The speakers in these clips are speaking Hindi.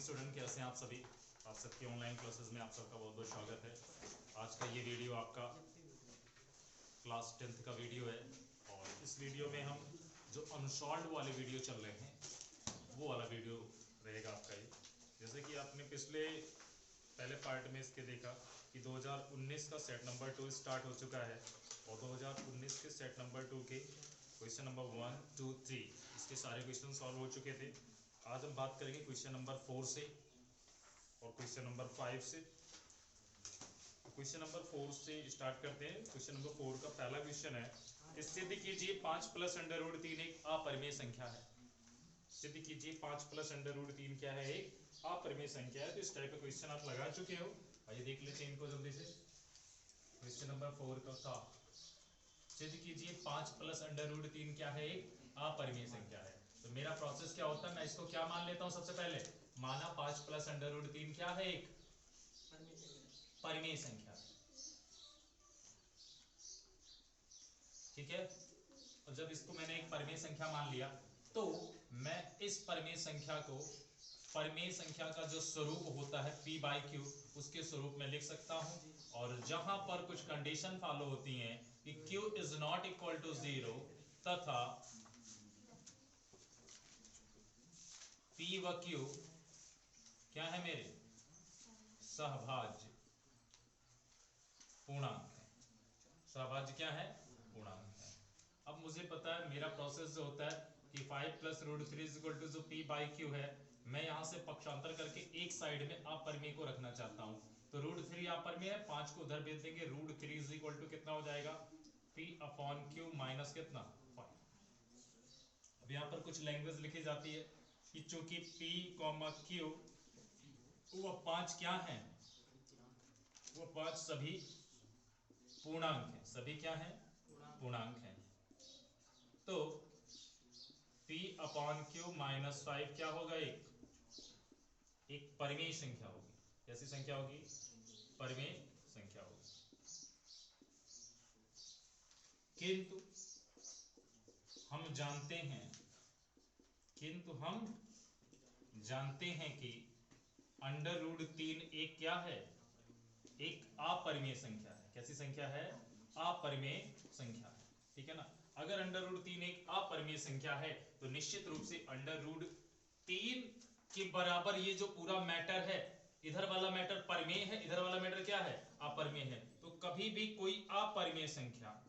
स्टूडेंट, कैसे हैं आप सभी। आप सबके ऑनलाइन क्लासेस में आप सबका बहुत बहुत स्वागत है। आज का ये वीडियो आपका क्लास 10th का वीडियो है और इस वीडियो में हम जो अनसॉल्व्ड वाले वीडियो चल रहे हैं वो वाला वीडियो रहेगा आपका ये। जैसे कि आपने पहले पार्ट में इसके देखा कि 2019 का सेट नंबर 2 स्टार्ट हो चुका है और 2019 के सेट नंबर 2 के क्वेश्चन नंबर 1, 2, 3 इसके सारे क्वेश्चन सॉल्व हो चुके थे। आज हम बात करेंगे क्वेश्चन नंबर 4 से और क्वेश्चन नंबर 5 से। क्वेश्चन नंबर 4 से स्टार्ट करते हैं। क्वेश्चन नंबर 4 का पहला क्वेश्चन है, सिद्ध कीजिए 5 + √3 एक अपरिमेय संख्या है। सिद्ध कीजिए 5 + √3 क्या है, एक अपरिमेय संख्या है। तो इस टाइप का क्वेश्चन आप लगा चुके हो। आइए देख लेते हैं इनको जल्दी से। क्वेश्चन नंबर 4 का था, सिद्ध कीजिए 5 + √3 क्या है, एक अपरिमेय संख्या है। तो मेरा प्रोसेस क्या होता है, मैं इसको क्या मान लेता हूं। सबसे पहले माना 5 + √3 क्या है, एक परिमेय संख्या। ठीक है। और जब इसको मैंने एक परिमेय संख्या मान लिया तो मैं इस परिमेय संख्या को, परिमेय संख्या का जो स्वरूप होता है p/q, उसके स्वरूप में लिख सकता हूं। और जहां पर कुछ कंडीशन फॉलो होती हैं कि q is not equal to 0 तथा p व q क्या है, मेरे सहभाज्य पूर्णांक है। सहभाज्य क्या है, पूर्णांक है। अब मुझे पता है मेरा प्रोसेस जो होता है कि 5 + √3 = जो p/q है, मैं यहां से पक्षांतर करके एक साइड में अपरिमेय को रखना चाहता हूं। तो √3 अपरिमेय है, 5 को उधर भेज देंगे। √3 = कितना हो जाएगा, p/q माइनस कितना 5। अब यहाँ पर कुछ लैंग्वेज लिखी जाती है कि चूंकि p, q वो 5 क्या है, वो 5 सभी पूर्णांक है। सभी क्या है, पूर्णांक है। तो p/q - 5 क्या होगा, एक परिमेय संख्या होगी। कैसी संख्या होगी, परिमेय संख्या होगी। किंतु हम जानते हैं कि √3 एक क्या है, एक अपरिमेय संख्या है। कैसी संख्या है, अपरिमेय संख्या है। ठीक है ना। अगर √3 एक अपरिमेय संख्या है तो निश्चित रूप से √3 के बराबर ये जो पूरा मैटर है, इधर वाला मैटर परिमेय है, इधर वाला मैटर क्या है, अपरिमेय है। तो कभी भी कोई अपरिमेय संख्या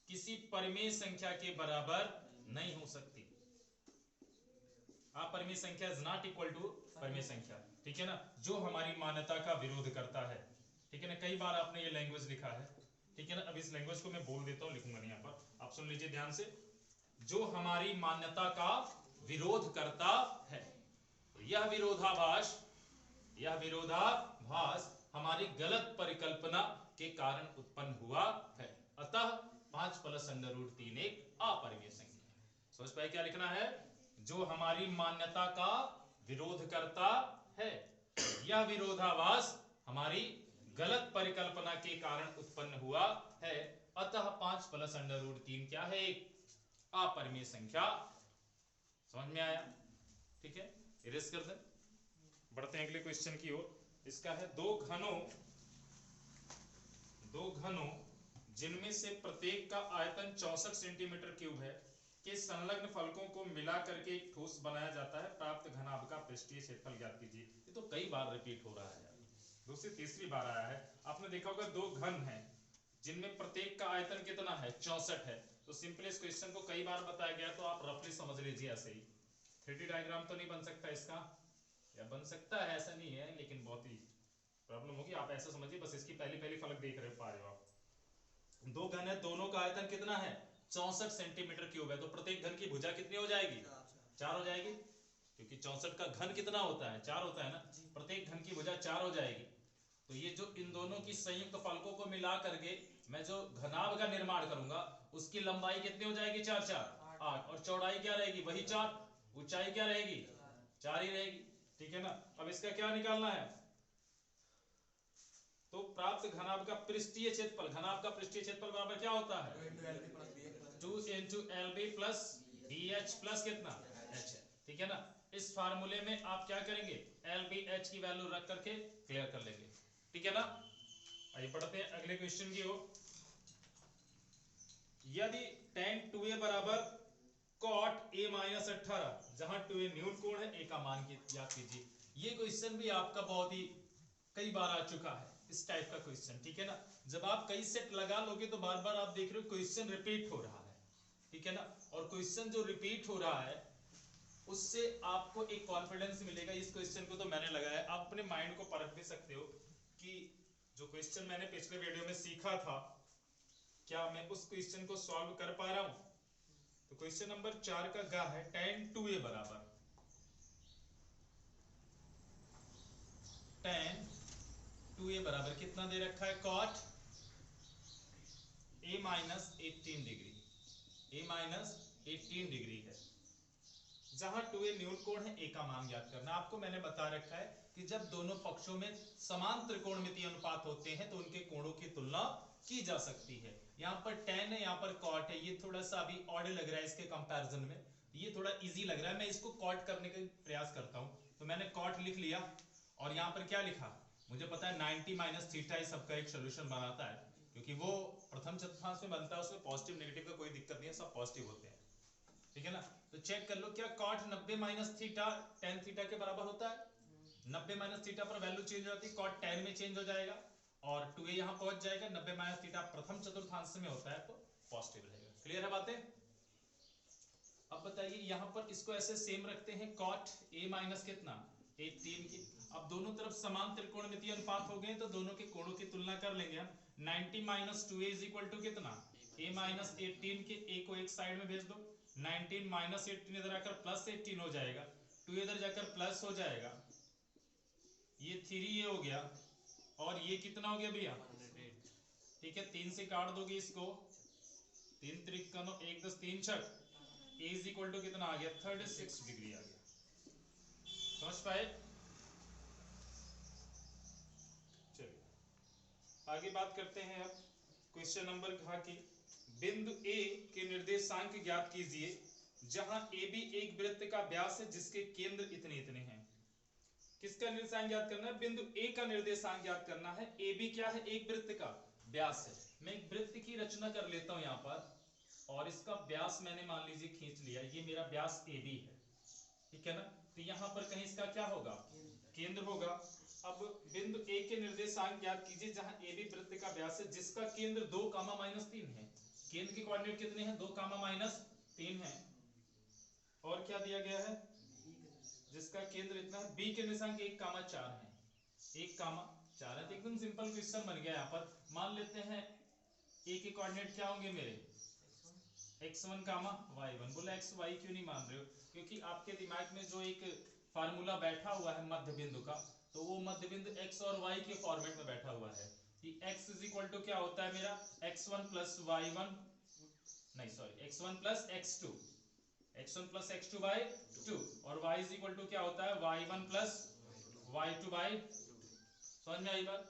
किसी परिमेय संख्या के बराबर नहीं हो सकती। अपरिमेय संख्या इज नॉट इक्वल टू परिमेय संख्या। ठीक है ना, जो हमारी मान्यता का विरोध करता है। ठीक है ना, कई बार आपने ये लैंग्वेज लिखा है। ठीक है ना, अब इस लैंग्वेज को मैं बोल देता हूं, लिखूंगा नहीं यहाँ पर, आप सुन लीजिए ध्यान से। जो हमारी मान्यता का विरोध करता है, यह विरोधाभास हमारी गलत परिकल्पना के कारण उत्पन्न हुआ है। अतः 5 + √3 एक अपरिमेय संख्या है। समझ पाए क्या लिखना है, जो हमारी मान्यता का विरोध करता है, यह विरोधाभास हमारी गलत परिकल्पना के कारण उत्पन्न हुआ है। अतः 5 + √3 क्या है, एक अपरिमेय संख्या। समझ में आया। ठीक है, इरेज कर दें। बढ़ते हैं अगले क्वेश्चन की ओर। इसका है, दो घनों जिनमें से प्रत्येक का आयतन 64 सेंटीमीटर क्यूब है के संलग्न फलकों को मिला करके एक ठोस बनाया जाता है। प्राप्त घनाभ का पृष्ठीय क्षेत्रफल ज्ञात कीजिए। ये तो कई बार रिपीट हो रहा है यार, दूसरी तीसरी बार आया है। आपने देखा होगा दो घन हैं जिनमें प्रत्येक का आयतन कितना है, 64 है। तो सिंपली इस क्वेश्चन को कई बार बताया गया, तो आप रफली समझ लीजिए ऐसे ही। 3D डायग्राम तो नहीं बन सकता इसका, या बन सकता है, ऐसा नहीं है, लेकिन बहुत ही प्रॉब्लम होगी। आप ऐसा समझिए, बस इसकी पहली फलक देख पा रहे हो आप। दो घन है, दोनों का आयतन कितना है, 64 सेंटीमीटर क्यूब है। तो प्रत्येक घन की भुजा कितनी हो जाएगी, 4 हो जाएगी, क्योंकि 64 का घन कितना होता है, 4 होता है ना। प्रत्येक घन की भुजा 4 हो जाएगी। तो ये जो इन दोनों की संयुक्त फलकों को मिला करके मैं जो घनाभ का निर्माण करूंगा, उसकी लंबाई कितनी हो जाएगी, 4 4 8, और चौड़ाई क्या रहेगी, वही 4, ऊंचाई क्या रहेगी, 4 ही रहेगी। ठीक है ना। अब इसका क्या निकालना है, तो प्राप्त घनाभ का पृष्ठीय क्षेत्रफल, घनाभ का पृष्ठीय क्षेत्रफल बराबर क्या होता है, 2 × LB + BH + कितना, H है। ठीक है ना। इस फार्मूले में आप क्या करेंगे, एल बी एच की वैल्यू रख करके क्लियर कर लेंगे, ठीक है ना। आइए पढ़ते हैं अगले क्वेश्चन की ओर। यदि tan 2a बराबर cot a माइनस 18, जहां 2a न्यून कोण है, a का मान याद कीजिए। ये क्वेश्चन भी आपका बहुत ही कई बार आ चुका है, इस टाइप का क्वेश्चन, ठीक है ना। जब आप कई सेट लगा लोगे तो बार बार आप देख रहे हो क्वेश्चन रिपीट हो रहा है, ठीक है ना। और क्वेश्चन जो रिपीट हो रहा है उससे आपको एक कॉन्फिडेंस मिलेगा। इस क्वेश्चन को तो मैंने लगाया, आप अपने माइंड को परख भी सकते हो कि जो क्वेश्चन मैंने पिछले वीडियो में सीखा था, क्या मैं उस क्वेश्चन को सॉल्व कर पा रहा हूं। तो क्वेश्चन नंबर 4 का गा है tan 2a बराबर tan 2a बराबर कितना दे रखा है, cot a minus 18 degree, a minus 18 degree है। जहां 2a न्यून कोण है, a का मान ज्ञात करना। आपको मैंने बता रखा है कि जब दोनों पक्षों में समान त्रिकोणमितीय अनुपात होते हैं तो उनके कोणों की तुलना की जा सकती है। यहाँ पर tan है, यहाँ पर cot है, ये थोड़ा सा अभी ऑड लग रहा है इसके कंपैरिजन में, ये थोड़ा इजी लग रहा है। मैं इसको cot करने का प्रयास करता हूं, तो मैंने cot लिख लिया और यहाँ पर क्या लिखा, मुझे पता है 90 माइनस थीटा ही सबका एक सोल्यूशन बनाता है, क्योंकि वो प्रथम चतुर्थांश में बनता है, उसमें पॉजिटिव नेगेटिव का कोई दिक्कत नहीं है, सब पॉजिटिव होते हैं, ठीक है ना। तो चेक कर लो, क्या cot 90 minus theta tan theta के बराबर होता है। 90 माइनस थीटा पर वैल्यू चेंज हो जाती है, cot tan में चेंज हो जाएगा और 2a यहां पहुंच जाएगा। 90 माइनस थीटा प्रथम चतुर्थांश में होता है तो पॉजिटिव रहेगा। क्लियर है बातें। अब बताइए यहां पर इसको ऐसे सेम रखते हैं, cot a माइनस कितना 18 की। अब दोनों तरफ समान त्रिकोणमितीय अनुपात हो गए तो दोनों के कोणों की तुलना कर लेंगे हम। 90 minus 2a is equal to कितना, a माइनस 18 के a को एक साइड में भेज दो, 19 माइनस 18 इधर आकर प्लस 18 हो जाएगा, 2 इधर जाकर प्लस हो जाएगा, ये 3a हो गया और ये कितना हो गया भैया, ठीक है। 3 से काट दोगे इसको, 3 त्रिक 1 10 3 छक, a इज इक्वल टू कितना आ गया 36 डिग्री आ गया। समझ पाए। चलिए आगे बात करते हैं। अब क्वेश्चन नंबर कहा कि बिंदु A के निर्देशांक ज्ञात कीजिए जहां AB एक वृत्त का व्यास है जिसके केंद्र इतने इतने हैं। किसका निर्देशांक ज्ञात करना है, बिंदु A का निर्देशांक ज्ञात करना है। AB क्या है, एक वृत्त का व्यास है। मैं एक वृत्त की रचना कर लेता हूं यहां पर, और इसका व्यास मैंने मान लीजिए खींच लिया, ये मेरा व्यास AB है, ठीक है ना। तो यहां पर कहीं इसका क्या होगा, केंद्र होगा। अब बिंदु A के निर्देशांक ज्ञात कीजिए जहां AB वृत्त का व्यास है जिसका केंद्र 2, -3 है। केंद्र के कोऑर्डिनेट कितने हैं, 2, -3 है। और क्या दिया गया है, जिसका केंद्र इतना है। B के निर्देशांक 1, 4 है, 1, 4 है। तो एकदम सिंपल क्वेश्चन बन गया। यहाँ पर मान लेते हैं A के कोऑर्डिनेट क्या होंगे मेरे, x1, y1। बोला x y क्यों नहीं मान रहे हो, क्योंकि आपके दिमाग में जो एक फार्मूला बैठा हुआ है मध्य बिंदु का, तो वो मध्य बिंदु x और y के फॉर्मेट में बैठा हुआ है कि x इज इक्वल टू क्या होता है मेरा, x1 प्लस y1, नहीं sorry x1 plus x2, x1 plus x2 by 2, और y इज इक्वल टू क्या होता है y1 प्लस y2 बाई। समझ में आई बात।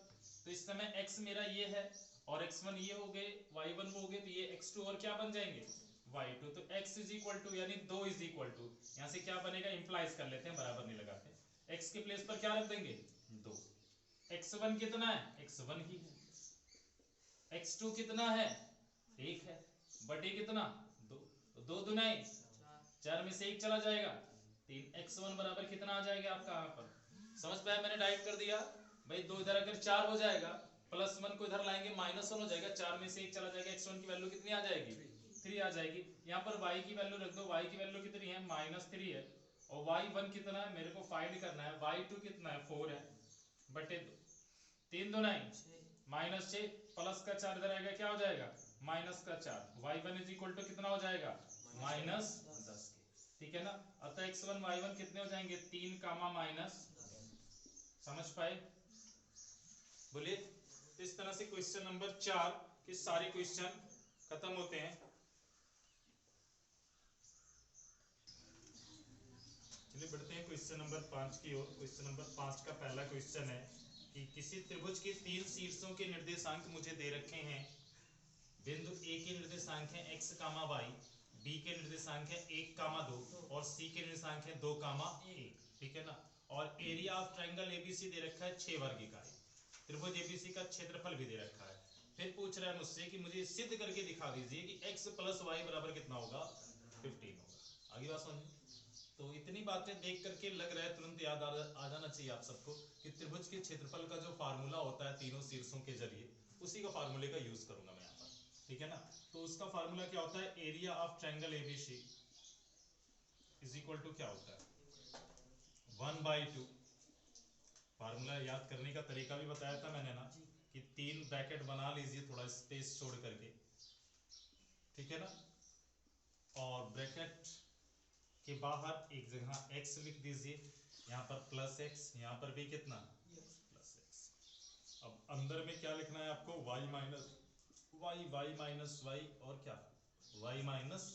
तो इस समय x मेरा ये है और x1 ये हो गए, y1 वो हो गए, तो ये x2 और क्या बन जाएंगे y2। तो x इज इक्वल टू यानी 2 इज इक्वल टू, यहां से क्या बनेगा, इंप्लाइज कर लेते हैं, बराबर नहीं लगाते। x के प्लेस पर क्या रख देंगे 2। x1 कितना है, x1 ही है। x2 कितना है 1 है, बटे कितना 2, तो 2 दुनाई 4 में से 1 चला जाएगा 3। x1 बराबर कितना आ जाएगा आपका यहाँ पर, समझ पाया। मैंने डाइव कर दिया भाई, 2 इधर अगर 4 हो जाएगा, +1 को इधर लाएंगे -1 हो जाएगा, 4 में से 1 चला जाएगा, x1 की वैल्यू कितनी आ जाएगी 3 आ जाएगी। यहाँ पर y की वैल्यू रख दो, y की वैल्यू कितनी है -3 है, और y1 कितना है मेरे को फाइंड करना है, y2 कितना है 4 है, बटे 2, 3 2 9 -6, प्लस का 4 इधर आएगा क्या हो जाएगा -4, y1 इज इक्वल टू कितना हो जाएगा -10 के, ठीक है ना। अतः x1 y1 कितने हो जाएंगे 3, समझ पाए। बोलिए। इस तरह से क्वेश्चन नंबर 4 के सारे क्वेश्चन खत्म होते हैं। चलिए बढ़ते हैं क्वेश्चन नंबर 5 की ओर। क्वेश्चन नंबर 5 का पहला क्वेश्चन है कि किसी त्रिभुज के 3 शीर्षों के निर्देशांक मुझे दे रखे हैं। बिंदु A के निर्देशांक है x, y, बी के निर्देशांक है 1,2 और सी के निर्देशांक है 2,1, ठीक है ना। और एरिया ऑफ ट्रायंगल एबीसी दे रखा है 6 वर्ग इकाई। त्रिभुज एबीसी का क्षेत्रफल भी दे रखा है। फिर पूछ रहा है मुझसे कि मुझे सिद्ध करके दिखा दीजिए कि x + y बराबर कितना होगा, 15 होगा। आगे बात समझिए। तो इतनी बातें देख करके लग रहा है तुरंत याद आ जाना चाहिए आप सबको कि त्रिभुज के क्षेत्रफल का जो फार्मूला होता है तीनों शीर्षों के जरिए, उसी का फार्मूले का यूज करूंगा मैं यहाँ पर, ठीक है ना। तो उसका फार्मूला क्या होता है, area of triangle ABC is equal to क्या होता है, 1/2। फार्मूला याद करने का तरीका भी बताया था मैंने ना कि 3 ब्रैकेट बना लीजिए थोड़ा स्पेस छोड़ करके, ठीक है ना। और ब्रैकेट के बाहर एक जगह x लिख दीजिए, यहाँ पर +x, यहाँ पर भी कितना +x। अब अंदर में क्या लिखना है आपको, y माइनस y और क्या y माइनस,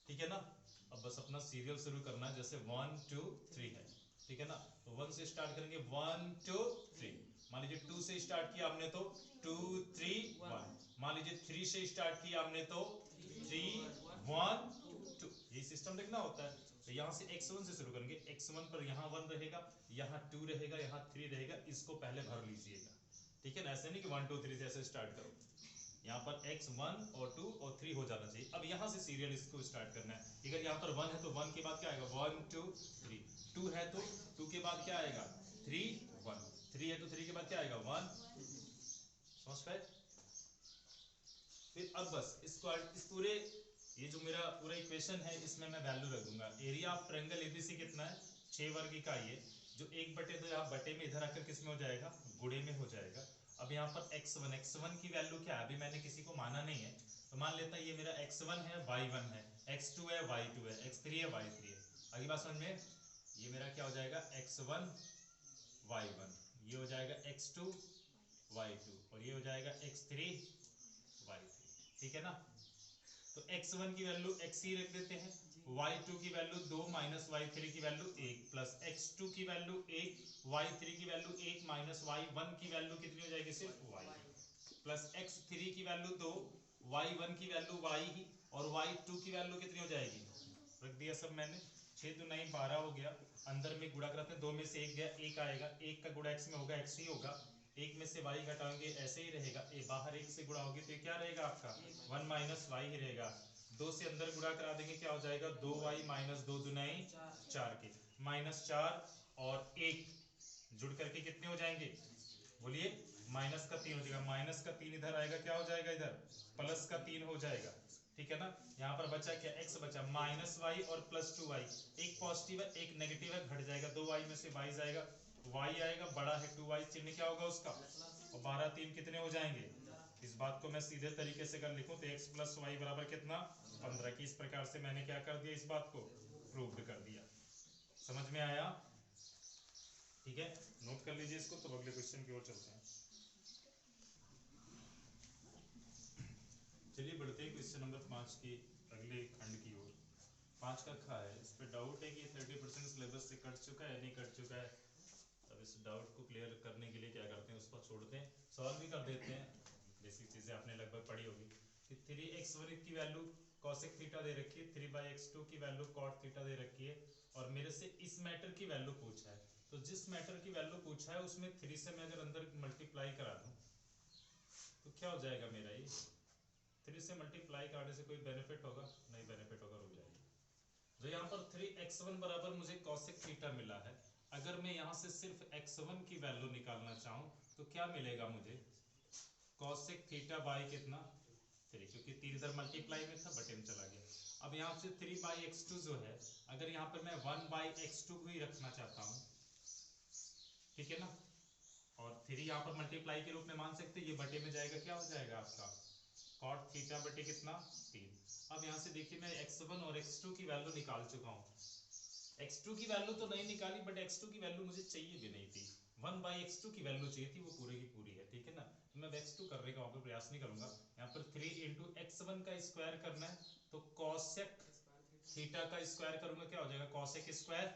ठीक है ना। अब बस अपना सीरियल शुरू करना है, जैसे 1 2 3 है, ठीक है ना। तो 1 से स्टार्ट करेंगे, 1 2 3। मान लीजिए 2 से स्टार्ट किया हमने तो 2 3 1। मान लीजिए 3 से स्टार्ट किया हमने तो 3 1 2। ये सिस्टम लिखना होता है। तो यहाँ से x1 से शुरू करेंगे, x1 पर यहाँ 1 रहेगा, यहाँ 2 रहेगा, यहाँ 3 रहेगा, इसको पहले भर लीजिएगा, ठीक है ना। ऐसे नहीं कि 1 2 3 से ऐसे स्टार्ट करो, यहाँ पर x1 और 2 और 3 हो जाना चाहिए। अब यहाँ से सीरियल इसको स्टार्ट करना है। अगर यहाँ पर 1 है तो 1 के बाद क्या आएगा, 1 2 3। 2 है तो 2 के बाद क्या आएगा, 3 1। 3 है तो 3 के बाद क्या आएगा, 1। समझ पाए। फिर अब बस इसको इस पूरे ये जो मेरा पूरा इक्वेशन है इसमें मैं वैल्यू रख दूंगा। एरिया ऑफ ट्रायंगल एबीसी कितना है, 6 वर्ग इकाई है, जो 1/2 यहाँ बटे में इधर आकर किस में हो जाएगा, गुणे में हो जाएगा। अब यहाँ पर x1 की वैल्यू क्या है, अभी मैंने किसी को माना नहीं है, तो मान लेता है ये मेरा x1 है, y1 है, x2 है, y2 है, x3 है, y3 है। अगली बात समझ में, ये मेरा क्या हो जाएगा, x1 y1, ये हो जाएगा x2 y2 और ये हो जाएगा x3 y3, ठीक है ना। तो x1 की वैल्यू x ही रख देते हैं, y2 की वैल्यू 2 माइनस y3 की वैल्यू 1 प्लस x2 की वैल्यू 1, y3 की वैल्यू 1 माइनस y1 की वैल्यू कितनी हो जाएगी, सिर्फ y प्लस x3 की वैल्यू 2, y1 की वैल्यू y ही और y2 की वैल्यू कितनी हो जाएगी, रख दिया सब मैंने। 6 2 9 12 हो गया। अंदर में गुणा कराते हैं, 2 में से 1 गया, 1 आएगा, 1 का गुणा x में होगा, x ही होगा। 1 में से y घटाएंगे, ऐसे ही रहेगा, ये बाहर 1 से गुणा होगी तो ये क्या रहेगा आपका, 1 माइनस y ही रहेगा। 2 से अंदर गुणा करा देंगे, क्या हो जाएगा, 2y माइनस 2 दुनाई 4 के -4 और 1 जुड़ करके कितने हो जाएंगे, बोलिए, माइनस का 3 हो जाएगा। माइनस का 3 इधर आएगा, क्या हो जाएगा, इधर प्लस का 3 हो जाएगा, ठीक है ना। यहाँ पर बचा क्या, x बचा -y और +2y, एक पॉजिटिव है एक नेगेटिव है, घट जाएगा, 2y में से y जाएगा, y आएगा, बड़ा है 2y, चिन्ह क्या होगा उसका, और 12 3 कितने हो जाएंगे। इस बात को मैं सीधे तरीके से अगर लिखूं तो x + y बराबर कितना, 15 की। इस प्रकार से मैंने क्या कर दिया, इस बात को प्रूव्ड कर दिया। समझ में आया, ठीक है, नोट कर लीजिए इसको। तो अगले क्वेश्चन की ओर चलते हैं। चलिए बढ़ते हैं क्वेश्चन नंबर 5 की अगले खंड की ओर। 5 का खा है, इस पे डाउट है कि 30% सिलेबस से कट चुका है, नहीं कट चुका है। अब इस डाउट को क्लियर करने के लिए क्या करते हैं, उसको छोड़ते हैं, सॉल्व भी कर देते हैं। बेसिक चीज़ें आपने लगभग पढ़ी होगी कि 3x1 की वैल्यू cosec थीटा दे रखी है, 3/x2 की वैल्यू cot थीटा दे रखी है, और मेरे से इस मैटर की वैल्यू पूछा है। तो जिस मैटर की वैल्यू पूछा है उसमें 3 से मैं अगर अंदर मल्टीप्लाई करा दूं तो क्या हो जाएगा मेरा, ये 3 से मल्टीप्लाई करने से कोई बेनिफिट होगा, नहीं बेनिफिट होगा, रुक जाएगी। जो यहाँ पर 3x1 बराबर मुझे cosec थीटा मिला है, अगर मैं यहाँ से सिर्फ x1 की वैल्यू निकालना चाहूँ तो क्या मिलेगा मुझे, cosec थीटा बाई कितना 3, क्योंकि 3 इधर मल्टीप्लाई में था, बटे में चला गया। अब यहाँ से 3/x2 जो है, अगर यहाँ पर मैं 1/x2 को ही रखना चाहता हूँ, ठीक है ना, और 3 यहाँ पर मल्टीप्लाई के रूप में मान सकते, ये बटे में जाएगा, क्या हो जाएगा आपका cot थीटा बटे कितना 3। अब यहाँ से देखिए मैं x1 और x2 की वैल्यू निकाल चुका हूँ। x2 की वैल्यू तो नहीं निकाली, बट x2 की वैल्यू मुझे चाहिए भी नहीं थी, 1/x2 की वैल्यू चाहिए थी, वो पूरी की पूरी है, ठीक है ना। तो मैं x2 करने का वहाँ पर प्रयास नहीं करूंगा। यहाँ पर 3 × x1 का स्क्वायर करना है, तो cosec थीटा का स्क्वायर करूंगा, क्या हो जाएगा, cosec स्क्वायर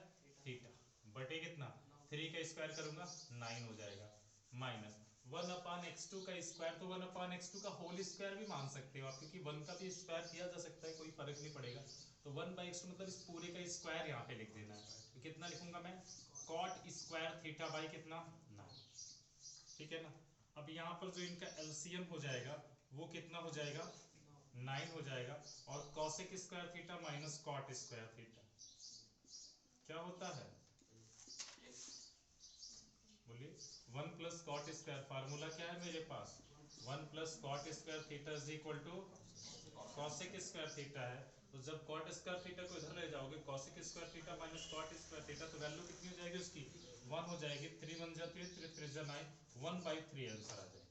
थीटा बटे कितना 3 का स्क्वायर करूंगा 9 हो जाएगा, माइनस 1/x2 का स्क्वायर, तो 1/x2 का होल स्क्वायर भी मान सकते हो आप, क्योंकि 1 का भी स्क्वायर किया जा सकता है, कोई फर्क नहीं पड़ेगा। तो 1/x2 मतलब इस पूरे का स्क्वायर यहाँ पे लिख देना है। तो कितना लिखूंगा मैं, cot स्क्वायर थीटा बाई कितना 9, ठीक है ना। अब यहाँ पर जो इनका एलसीएम हो जाएगा वो कितना हो जाएगा 9 हो जाएगा, और cosec square theta minus cot square theta क्या होता है, बोलिए 1 प्लस कॉट स्क्वायर, फार्मूला क्या है मेरे पास 1 plus cot square theta is equal to cosec square theta है। तो जब कॉट स्क्वायर थीटा को इधर ले जाओगे cosec square theta minus cot square theta, तो वैल्यू कितनी हो जाएगी उसकी 1 हो जाएगी। 3 1 जा 3, 3 3 जा 9, 1/3 आंसर आ जाएगा,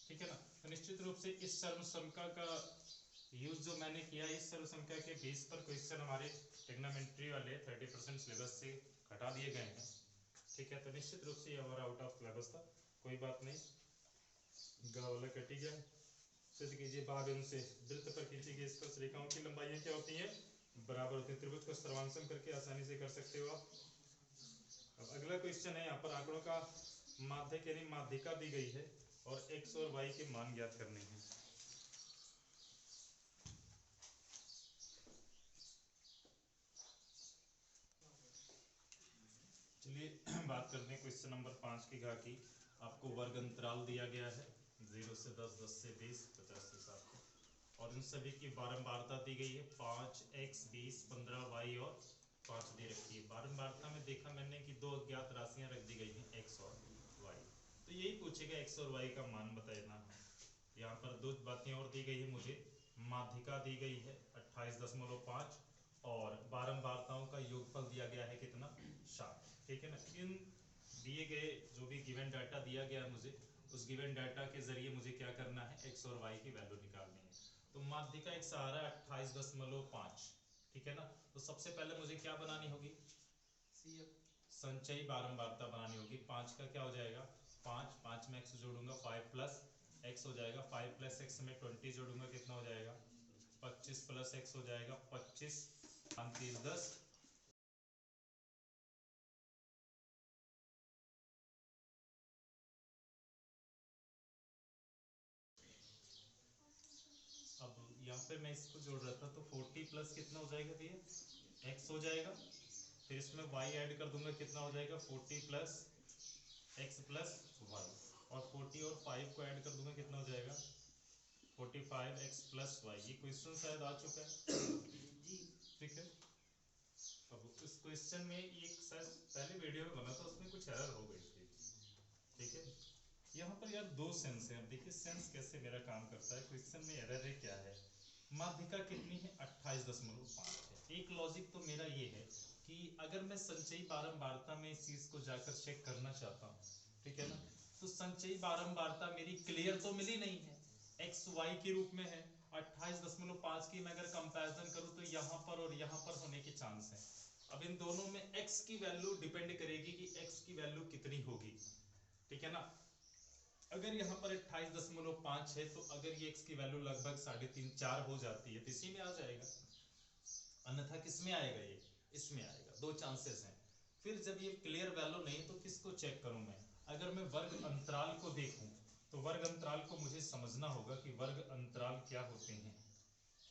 ठीक है ना। तो निश्चित रूप से इस सर्वसंख्या का यूज जो मैंने किया, इस सर्वसंख्या के बेस पर क्वेश्चन हमारे ट्रिग्नोमेट्री वाले 30% सिलेबस से हटा दिए गए हैं, ठीक है। तो निश्चित रूप से ये हमारा आउट ऑफ सिलेबस था, कोई बात नहीं, गा वाला कट ही गया। सिद्ध कीजिए भाग इनसे, वृत्त पर खींचिए, इस पर रेखाओं की लंबाइयां क्या होती हैं, बराबर होती है। त्रिभुज को सर्वांशम करके आसानी से कर सकते हो आप। अब अगला क्वेश्चन है, यहाँ पर आंकड़ों का माध्यक यानी माध्यिका दी गई है और x और y के मान ज्ञात करने हैं। चलिए बात करते हैं क्वेश्चन नंबर 5 की घा की। आपको वर्ग अंतराल दिया गया है 0 से 10, 10 से 20, 50 से 60, और इन सभी की बारंबारता दी गई है 5x 20 15y और 5 दे रखी है। बारंबारता में देखा मैंने कि दो अज्ञात राशियां रख दी गई हैं x और y, तो यही पूछेगा x और y का मान बताना है। यहाँ पर दो बातें और दी गई है मुझे, माध्यिका दी गई है 28.5 और बारंबारताओं का योगफल दिया गया है कितना 60, ठीक है ना। इन दिए गए जो भी गिवन डाटा दिया गया मुझे, उस गिवन डाटा के जरिए मुझे क्या करना है, x और y की वैल्यू निकालनी है। तो माध्यिका एक सहारा 28.5, ठीक है ना। तो सबसे पहले मुझे क्या बनानी होगी, संचयी बारंबारता बनानी होगी। 5 का क्या हो जाएगा 5, 5 में x जोड़ूंगा 5 प्लस x हो जाएगा, 5 प्लस x में 20 जोड़ूंगा कितना हो जाएगा 25 प्लस x हो जाएगा 25, 5 3 10। अब यहाँ पे मैं इसको जोड़ रहा था तो 40 प्लस कितना हो जाएगा भैया x हो जाएगा, फिर इसमें y ऐड कर दूंगा कितना हो जाएगा 40 प्लस x प्लस y, और 40 और 5 को ऐड कर दूंगा कितना हो जाएगा 45x प्लस y। ये क्वेश्चन शायद आ चुका है, ठीक है। अब इस क्वेश्चन में ये शायद पहले वीडियो में बना था, उसमें कुछ एरर हो गई थी, ठीक है। यहाँ पर यार दो सेंस है। अब देखिए सेंस कैसे मेरा काम करता है, क्वेश्चन में एरर है क्या है। माध्यिका कितनी है 28.5 है। एक लॉजिक तो मेरा ये है कि अगर मैं संचयी बारंबारता में इस चीज को जाकर चेक करना चाहता हूँ, ठीक है ना, तो संचयी बारंबारता मेरी क्लियर तो मिली नहीं है, एक्स वाई के रूप में है। 28.5 की मैं अगर कंपैरिजन करूँ तो यहाँ पर और यहाँ पर होने के चांस है। अब इन दोनों में x की वैल्यू डिपेंड करेगी कि x की वैल्यू कितनी होगी, ठीक है ना। अगर यहाँ पर 28.5 है तो अगर ये x की वैल्यू लगभग 3.5 4 हो जाती है तो इसी में आ जाएगा, अन्यथा किस में आएगा, ये इसमें आएगा। दो चांसेस हैं। फिर जब ये क्लियर वैल्यू नहीं तो किसको चेक करूं मैं, अगर मैं वर्ग अंतराल को देखूं तो वर्ग अंतराल को मुझे समझना होगा कि वर्ग अंतराल क्या होते हैं।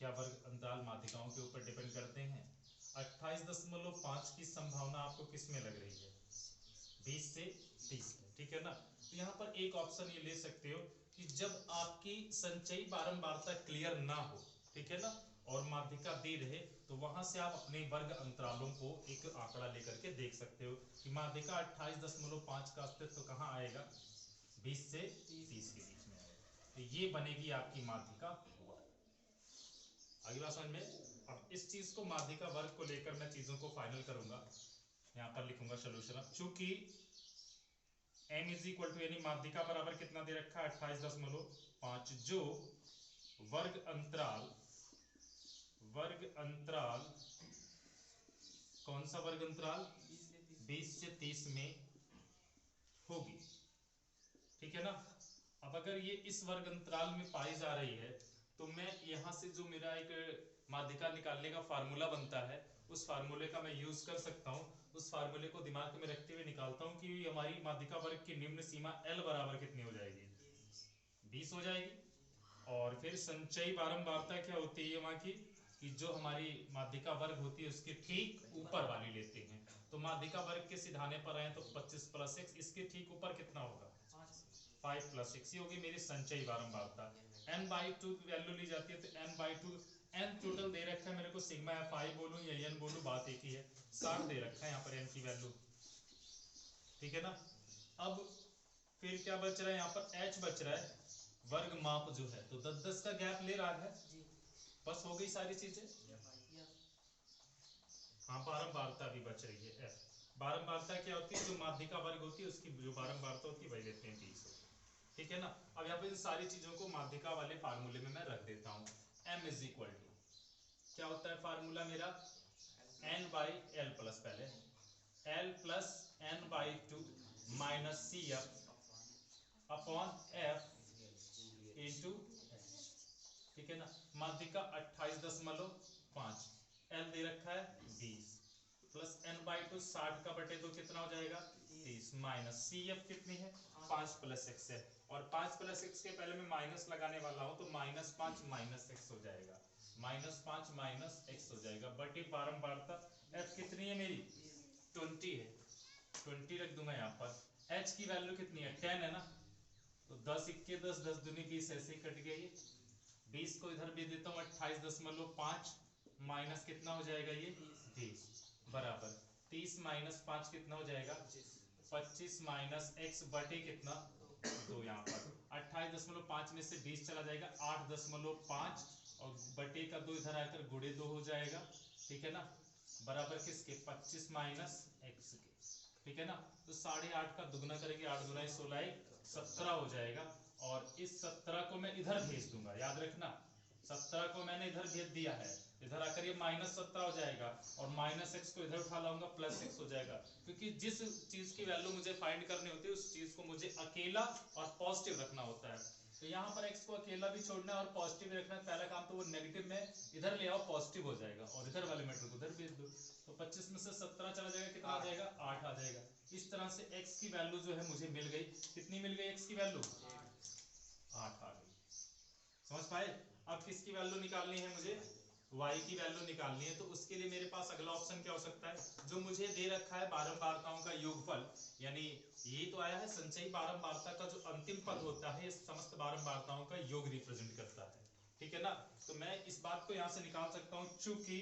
क्या वर्ग अंतराल माध्यिकाओं के ऊपर डिपेंड करते हैं। 28.5 की संभावना आपको किस में लग रही है 20 से 30 में, ठीक है ना। तो यहाँ पर एक ऑप्शन ये ले सकते हो कि जब आपकी संचयी बारंबारता क्लियर ना हो, ठीक है ना, और माध्यिका दे रहे, तो वहां से आप अपने वर्ग अंतरालों को एक आंकड़ा लेकर के देख सकते हो कि माध्यिका 28.5 का अस्तित्व कहाँ आएगा 20 से 30 के बीच में आएगा। तो ये बनेगी आपकी माध्यिका वर्ग। अगली बात समझ में। अब इस चीज को माध्यिका वर्ग को लेकर मैं चीजों को फाइनल करूंगा, यहाँ पर लिखूंगा सोल्यूशन। चूंकि m इज इक्वल टू यानी माध्यिका बराबर कितना दे रखा है 28.5, जो वर्ग अंतराल कौन सा वर्ग अंतराल 20 से 30 में होगी, ठीक है ना। अब अगर ये इस वर्ग अंतराल में पाई जा रही है तो मैं यहां से जो मेरा एक माध्यिका निकालने का फार्मूला बनता है, उस फार्मूले का मैं यूज कर सकता हूँ। उस फार्मूले को दिमाग में रखते हुए निकालता हूँ कि हमारी माध्यिका वर्ग की निम्न सीमा L बराबर कितनी हो जाएगी, 20 हो जाएगी। और फिर संचयी बारंबारता क्या होती है वहां की, कि जो हमारी माध्यिका वर्ग होती है उसके ठीक ऊपर वाली लेते हैं। तो माध्यिका वर्ग के सिधाने पर आए तो 25 + x, इसके ठीक ऊपर कितना होगा, 5 + 6, ये होगी मेरी संचयी बारंबारता। n/2 की वैल्यू ली जाती है, तो n/2 n टोटल दे रखा है मेरे को, सिग्मा fi बोलूं या n बोलूं बात एक ही है, 60 दे रखा है यहाँ पर n की वैल्यू, ठीक है ना। अब फिर क्या बच रहा है यहाँ पर, h बच रहा है, वर्ग माप जो है तो 10-10 का गैप ले रहा है, बस हो गई सारी चीजें। हाँ बारंबारता भी बच रही है f। बारंबारता क्या होती है, जो माध्यिका वर्ग होती है उसकी जो बारंबारता होती है वही लेते हैं 20, ठीक है ना। अब यहाँ पे इन सारी चीजों को माध्यिका वाले फार्मूले में मैं रख देता हूँ। m इज इक्वल टू क्या होता है फार्मूला मेरा, n/l प्लस, पहले l plus n/2 minus CF upon f into, ठीक है ना। माध्यिका 28.5, l दे रखा है 20, प्लस n/2 60 का बटे 2 कितना हो जाएगा 30, माइनस CF कितनी है 5 + x है, और 5 + x के पहले मैं माइनस लगाने वाला हूं तो -5 -x हो जाएगा, -5 -x हो जाएगा, बटे बारंबारता f कितनी है मेरी 20 है, 20 रख दूंगा यहाँ पर। h की वैल्यू कितनी है 10 है ना, तो 10 × 10 10 दूनी 20 ऐसे ही कट गई, 20 को इधर भी देता हूँ 28.5 माइनस कितना हो जाएगा ये 20, बराबर 30 - 5 कितना हो जाएगा 25 - x बटे कितना 2, यहाँ पर 28.5 में से 20 चला जाएगा 8.5 और बटे का 2 इधर आकर गुणे 2 हो जाएगा, ठीक है ना, बराबर किसके 25 - x के, ठीक है ना। तो 8.5 का दुगना करेंगे, 8 × 2 = 16, 17 हो जाएगा, और इस 17 को मैं इधर भेज दूंगा, याद रखना 17 को मैंने इधर भेज दिया है, इधर आकर ये -17 हो जाएगा, और -x को इधर उठा लाऊंगा +x हो जाएगा, क्योंकि जिस चीज की वैल्यू मुझे फाइंड करनी होती है उस चीज को मुझे अकेला और पॉजिटिव रखना होता है। तो यहाँ पर x को अकेला भी छोड़ना है और पॉजिटिव रखना है, पहला काम तो वो नेगेटिव में इधर ले आओ पॉजिटिव हो जाएगा, और इधर वाले मैटर को उधर भेज दो, तो 25 में से 17 चला जाएगा, कितना आ जाएगा 8 आ जाएगा। इस तरह से x की वैल्यू जो है मुझे मिल गई, कितनी मिल गई x की वैल्यू 8 आ गई, समझ पाए। अब किसकी वैल्यू निकालनी है मुझे, y की वैल्यू निकालनी है, तो उसके लिए मेरे पास अगला ऑप्शन क्या हो सकता है, जो मुझे दे रखा है बारंबारताओं का योगफल, यानी यही तो आया है संचयी बारंबारता का जो अंतिम पद होता है समस्त बारंबारताओं का योग रिप्रेजेंट करता है, ठीक है ना। तो मैं इस बात को यहां से निकाल सकता हूं, चूंकि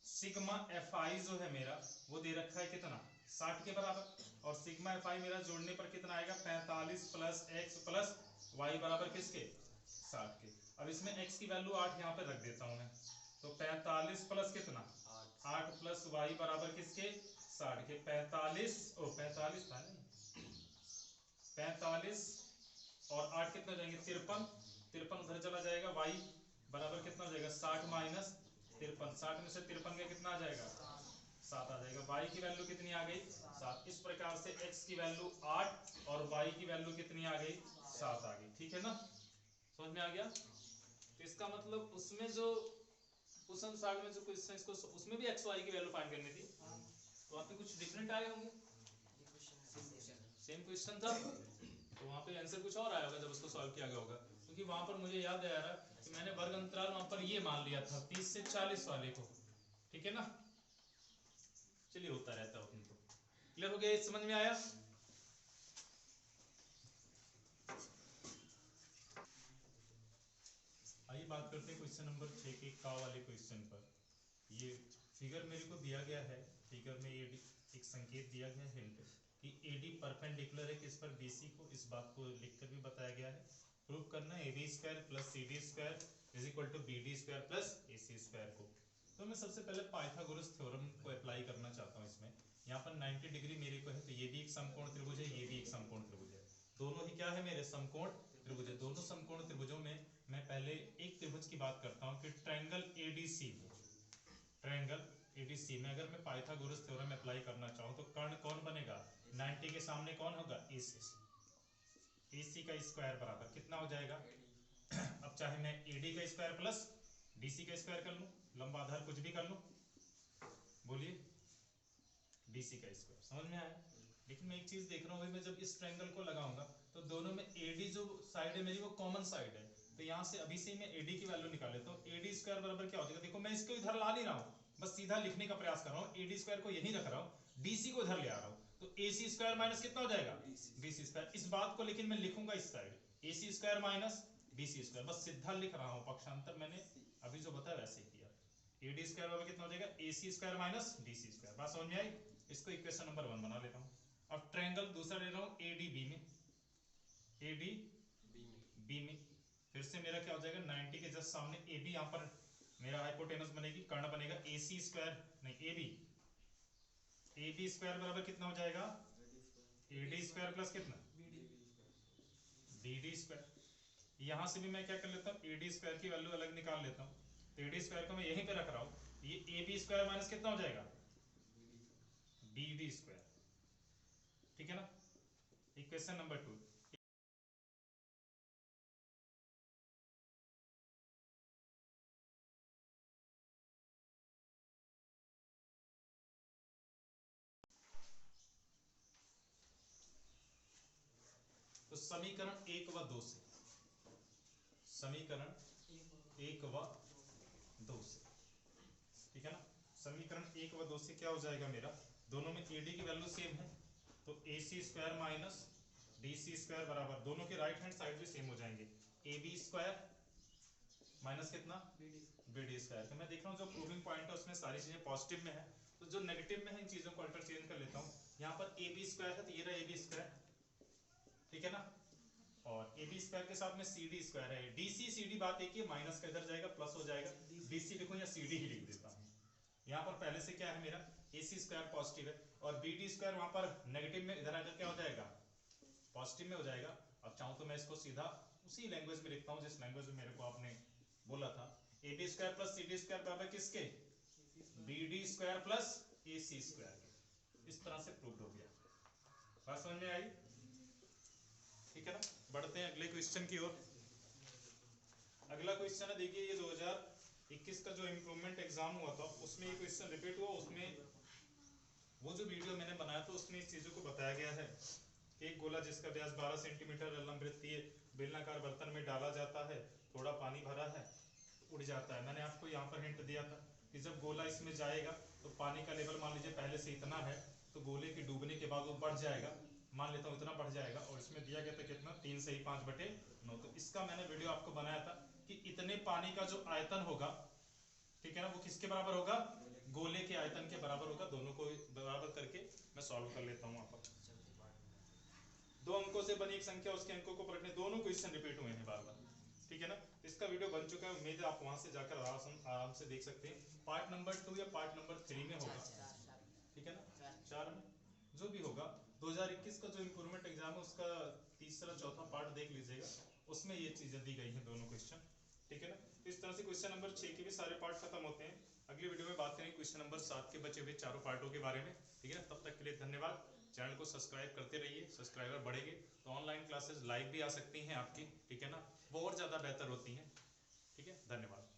सिग्मा fi जो है मेरा वो दे रखा है कितना 60 के बराबर, और सिग्मा fi मेरा जोड़ने पर कितना आएगा 45 + x + y बराबर किसके 60 के। अब इसमें x की वैल्यू 8 यहाँ पे रख देता हूं मैं, तो 45 प्लस कितना 8 + y बराबर किसके 60 के, 45 था नहीं 45 और 8 कितना हो जाएंगे 53 उधर चला जाएगा, y बराबर कितना हो जाएगा 60 - 53, 60 में से 53 का कितना आ जाएगा 7 आ जाएगा, y की वैल्यू कितनी आ गई 7। इस प्रकार से x की वैल्यू 8 और y की वैल्यू कितनी आ गई 7 आ गई, ठीक है ना, समझ में आ गया। तो इसका मतलब उसमें जो उस अनुसार में जो क्वेश्चन इसको उसमें भी x y की वैल्यू फाइंड करनी थी, तो वहाँ पे कुछ डिफरेंट आए होंगे, सेम क्वेश्चन था तो वहाँ पे आंसर कुछ और आया होगा जब उसको सॉल्व किया गया होगा, क्योंकि वहाँ पर मुझे याद आ रहा कि मैंने वर्ग अंतराल वहाँ पर ये मान लिया था 30 से 40 वाले को, ठीक है ना। चलिए होता रहता है, तो क्लियर हो गया, समझ में आया। आइए बात करते हैं क्वेश्चन नंबर 6 के का वाले क्वेश्चन पर। ये फिगर मेरे को दिया गया है, फिगर में ये एक संकेत दिया गया है हिंट कि AD परपेंडिकुलर है किस पर BC को, इस बात को लिखकर भी बताया गया है। प्रूव करना है AB² + CD² = BD² + AC² को। तो मैं सबसे पहले पाइथागोरस थ्योरम को अप्लाई करना चाहता हूँ इसमें। यहाँ पर 90 डिग्री मेरे को है, तो ये भी एक समकोण त्रिभुज है, ये भी एक समकोण त्रिभुज है, दोनों ही क्या है मेरे समकोण त्रिभुज है। दोनों समकोण त्रिभुजों में मैं पहले एक त्रिभुज की बात करता हूँ कि ट्रायंगल ADC, ट्रायंगल ADC में अगर मैं पाइथागोरस थ्योरम अप्लाई करना चाहूँ तो कर्ण कौन बनेगा 90 के सामने कौन होगा AC का स्क्वायर बराबर कितना हो जाएगा अब चाहे मैं AD का स्क्वायर प्लस BC का स्क्वायर कर लूँ, लंबा आधार कुछ भी कर लो, बोलिए BC का स्क्वायर, समझ में आया। लेकिन मैं एक चीज देख रहा हूँ भाई, मैं जब इस ट्रायंगल को लगाऊंगा तो दोनों में AD जो साइड है मेरी वो कॉमन साइड है, तो यहाँ से अभी से ही मैं AD की वैल्यू निकाल लेता हूँ। AD स्क्वायर बराबर क्या हो जाएगा, देखो मैं इसको इधर ला नहीं रहा हूँ, बस सीधा लिखने का प्रयास कर रहा हूँ। AD स्क्वायर को यहीं रख रहा हूँ, BC को इधर ले आ रहा हूँ, तो AC स्क्वायर माइनस कितना हो जाएगा BC स्क्वायर। इस बात को लेकिन मैं लिखूंगा इस side AC square minus BC square, बस सीधा लिख रहा हूँ, पक्षांतर मैंने अभी जो बताया वैसे किया। AD स्क्वायर बराबर कितना हो जाएगा AC square minus BC square, बात समझ में आई। इसको इक्वेशन नंबर 1 बना लेता हूँ। अब ट्रायंगल दूसरा ले रहा हूँ ADB में, ADB में फिर से मेरा क्या हो जाएगा 90 के जस्ट सामने AB, यहाँ पर मेरा हाइपोटेनस बनेगी, कर्ण बनेगा AC स्क्वायर नहीं AB स्क्वायर बराबर कितना हो जाएगा AD स्क्वायर प्लस कितना BD स्क्वायर। यहाँ से भी मैं क्या कर लेता हूँ AD स्क्वायर की वैल्यू अलग निकाल लेता हूँ, तो AD स्क्वायर को मैं यहीं पे रख रहा हूँ, ये AB स्क्वायर माइनस कितना हो जाएगा BD स्क्वायर, ठीक है ना। इक्वेशन नंबर 2, तो समीकरण 1 व 2 से, समीकरण 1 व 2 से, ठीक है ना। समीकरण 1 व 2 से क्या हो जाएगा मेरा, दोनों में AD की वैल्यू सेम है, तो AC square minus BC square बराबर, दोनों के राइट हैंड साइड भी सेम हो जाएंगे, AB स्क्वायर माइनस कितना BD स्क्वायर। तो मैं देख रहा हूँ जो प्रूविंग पॉइंट है उसमें सारी चीजें पॉजिटिव में है, तो जो नेगेटिव में है इन चीजों को इंटरचेंज कर लेता हूँ। यहाँ पर AB स्क्वायर है तो ये रहा AB स्क्वायर, ठीक है ना, और AB स्क्वायर के साथ में CD स्क्वायर है, DC CD बात एक ही, माइनस का इधर जाएगा प्लस हो जाएगा, DC लिखूं या CD ही लिख देता हूँ। यहाँ पर पहले से क्या है मेरा AC स्क्वायर पॉजिटिव है और BD स्क्वायर वहां पर नेगेटिव में, इधर आकर क्या हो जाएगा पॉजिटिव में हो जाएगा। अब चाहूँ तो मैं इसको सीधा उसी लैंग्वेज में लिखता हूँ जिस लैंग्वेज में मेरे को आपने बोला था, AB square plus CD square बराबर किसके BD square plus AC square. इस तरह से प्रूव हो गया, बात समझ में आई, ठीक है ना। बढ़ते हैं अगले क्वेश्चन की ओर। अगला क्वेश्चन है, देखिए ये 2021 का जो इम्प्रूवमेंट एग्जाम हुआ था उसमें ये क्वेश्चन रिपीट हुआ, उसमें वो जो वीडियो मैंने बनाया था उसमें इस चीजों को बताया गया है। एक गोला जिसका व्यास 12 सेंटीमीटर लंबवृत्तीय बेलनाकार बर्तन में डाला जाता है, थोड़ा पानी भरा है, उड़ जाता है। मैंने आपको यहाँ पर हिंट दिया था कि जब गोला इसमें जाएगा तो पानी का लेवल मान लीजिए पहले से इतना है, तो गोले के डूबने के बाद वो बढ़ जाएगा, मान लेता हूँ इतना बढ़ जाएगा, और इसमें दिया गया था कितना 3 से ही 5/9। तो इसका मैंने वीडियो आपको बनाया था कि इतने पानी का जो आयतन होगा, ठीक है ना, वो किसके बराबर होगा गोले के आयतन के बराबर होगा। दोनों को बराबर करके मैं सॉल्व कर लेता हूँ। यहाँ पर 2 अंकों से बनी एक संख्या, उसके अंकों को पलटने, दोनों क्वेश्चन रिपीट हुए हैं बार बार, ठीक है ना। इसका वीडियो बन चुका है, उम्मीद है आप वहां से जाकर आराम से देख सकते हैं। पार्ट नंबर 2 या पार्ट नंबर 3 में होगा, ठीक है ना, 4 में जो भी होगा। 2021 का जो इम्प्रूवमेंट एग्जाम है उसका तीसरा चौथा पार्ट देख लीजिएगा, उसमें ये चीजें दी गई हैं दोनों क्वेश्चन, ठीक है ना। इस तरह से क्वेश्चन नंबर 6 के भी सारे पार्ट खत्म होते हैं। अगली वीडियो में बात करेंगे क्वेश्चन नंबर 7 के बचे हुए चारों पार्टों के बारे में, ठीक है। तब तक के लिए धन्यवाद। चैनल को सब्सक्राइब करते रहिए, सब्सक्राइबर बढ़ेंगे तो ऑनलाइन क्लासेस लाइव भी आ सकती हैं आपकी, ठीक है ना, वो और ज़्यादा बेहतर होती हैं, ठीक है। धन्यवाद।